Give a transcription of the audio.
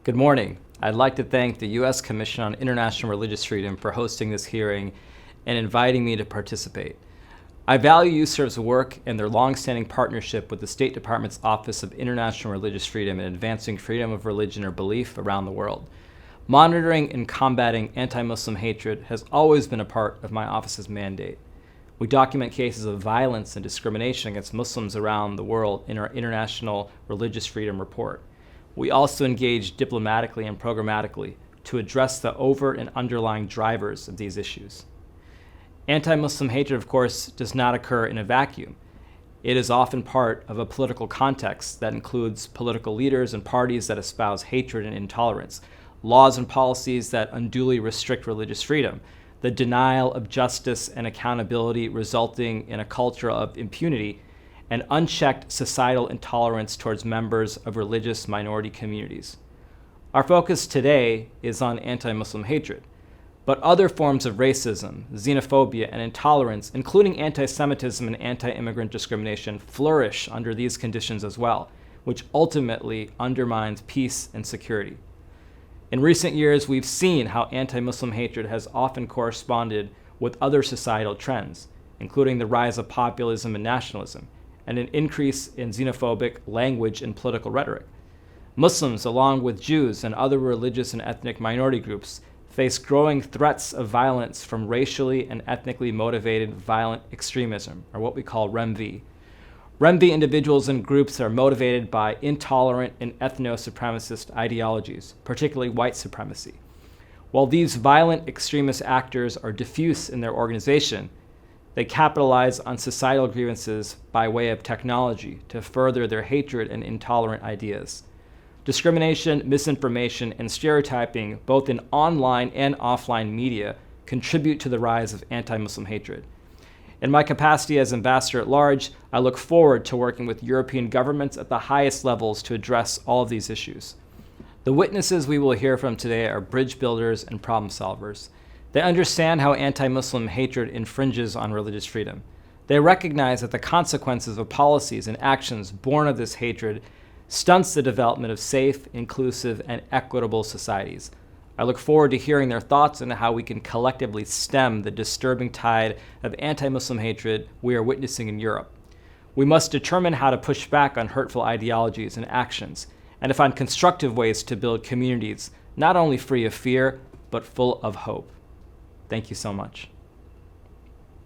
Good morning. I'd like to thank the U.S. Commission on International Religious Freedom for hosting this hearing and inviting me to participate. I value USCIRF's work and their long-standing partnership with the State Department's Office of International Religious Freedom in advancing freedom of religion or belief around the world. Monitoring and combating anti-Muslim hatred has always been a part of my office's mandate. We document cases of violence and discrimination against Muslims around the world in our International Religious Freedom Report. We also engage diplomatically and programmatically to address the overt and underlying drivers of these issues. Anti-Muslim hatred, of course, does not occur in a vacuum. It is often part of a political context that includes political leaders and parties that espouse hatred and intolerance, laws and policies that unduly restrict religious freedom, the denial of justice and accountability resulting in a culture of impunity, and unchecked societal intolerance towards members of religious minority communities. Our focus today is on anti-Muslim hatred, but other forms of racism, xenophobia, and intolerance, including anti-Semitism and anti-immigrant discrimination, flourish under these conditions as well, which ultimately undermines peace and security. In recent years, we've seen how anti-Muslim hatred has often corresponded with other societal trends, including the rise of populism and nationalism, and an increase in xenophobic language and political rhetoric. Muslims, along with Jews and other religious and ethnic minority groups, face growing threats of violence from racially and ethnically motivated violent extremism, or what we call REMV. REMV individuals and groups are motivated by intolerant and ethno-supremacist ideologies, particularly white supremacy. While these violent extremist actors are diffuse in their organization, they capitalize on societal grievances by way of technology to further their hatred and intolerant ideas. Discrimination, misinformation, and stereotyping, both in online and offline media, contribute to the rise of anti-Muslim hatred. In my capacity as ambassador at large, I look forward to working with European governments at the highest levels to address all of these issues. The witnesses we will hear from today are bridge builders and problem solvers. They understand how anti-Muslim hatred infringes on religious freedom. They recognize that the consequences of policies and actions born of this hatred stunts the development of safe, inclusive, and equitable societies. I look forward to hearing their thoughts on how we can collectively stem the disturbing tide of anti-Muslim hatred we are witnessing in Europe. We must determine how to push back on hurtful ideologies and actions, and to find constructive ways to build communities not only free of fear, but full of hope. Thank you so much.